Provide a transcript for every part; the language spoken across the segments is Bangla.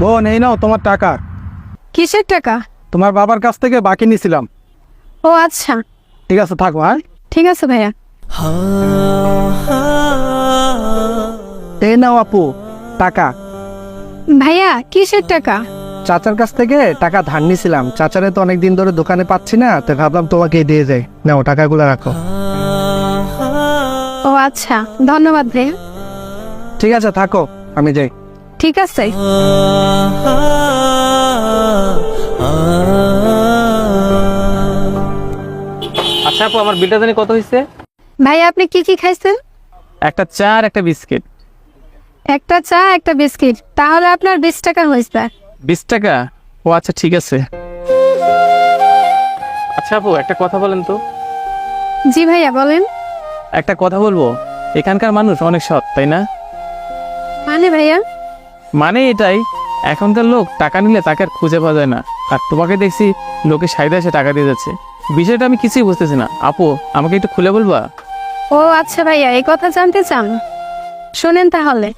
বোন, এই নাও তোমার টাকা। কিসের টাকা? তোমার বাবার কাছ থেকে বাকি নিছিলাম। ও আচ্ছা, ঠিক আছে, থাকো। হ্যাঁ, ঠিক আছে ভাইয়া। এই নাও আপু টাকা। ভাইয়া কিসের টাকা? চাচার কাছ থেকে টাকা ধার নিছিলাম। চাচারে তো অনেকদিন ধরে দোকানে পাচ্ছি না, তো ভাবলাম তোমাকেই দিয়ে যাই। নাও, টাকাগুলো রাখো। ও আচ্ছা, ধন্যবাদ ভাইয়া। ঠিক আছে, থাকো, আমি যাই। ঠিক আছে। আচ্ছা আপু, আমার বিলটা জানি কত হয়েছে? ভাইয়া আপনি কি কি খাইছেন? একটা চা আর একটা বিস্কিট। একটা চা একটা বিস্কিট, তাহলে আপনার 20 টাকা হয়েছে। 20 টাকা? ও আচ্ছা, ঠিক আছে। আচ্ছা আপু, একটা কথা বলেন তো। জি ভাইয়া বলেন। একটা কথা বলবো, এখানকার মানুষ অনেক সৎ, তাই না? মানে ভাইয়া? মানে এটাই, এখনকার লোক টাকা নিলে তাকে আর খুঁজে পাওয়া যায় না। আর তোমাকে দেখছি লোকে সাইডে এসে টাকা দিয়ে যাচ্ছে। বিষয়টা আমি কিছুই বুঝতেছি না। আপু, আমাকে একটু খুলে বলবা? ও আচ্ছা ভাইয়া, এই কথা জানতে চান? শোনেন তাহলে।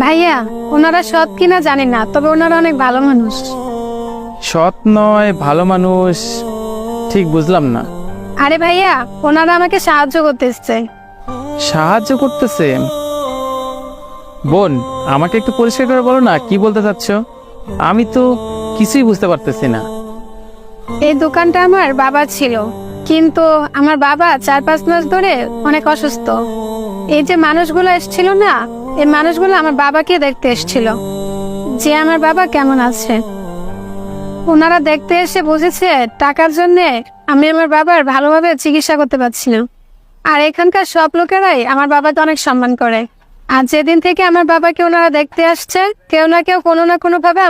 ভাইয়া, ওনারা সৎ কিনা জানি না, তবে ওনারা অনেক ভালো মানুষ। সৎ নয়, ভালো মানুষ, ঠিক বুঝলাম না। আরে ভাইয়া, ওনারা আমাকে সাহায্য করতে এসছে। সাহায্য করতেছে? বোন, আমাকে একটু পরিষ্কার করে বলো না, কি বলতে চাচ্ছ? আমি তো কিছুই বুঝতে পারতেছি না। এই দোকানটা আমার বাবা ছিল, কিন্তু আমার বাবা 4-5 মাস ধরে অনেক অসুস্থ। এই যে মানুষগুলো এসেছিল না, এই মানুষগুলো আমার বাবাকে দেখতে এসেছিল যে আমার বাবা কেমন আছে। ওনারা দেখতে এসে বুঝেছে টাকার জন্যে আমি আমার বাবার ভালোভাবে চিকিৎসা করতে পারছি না। আর এখানকার সব লোকেরাই আমার বাবাকে অনেক সম্মান করে। আর যেদিন থেকে আমার বাবাকে ওনারা দেখতে আসছে, কেউ না কেউ কোনো না কোনো ভাবে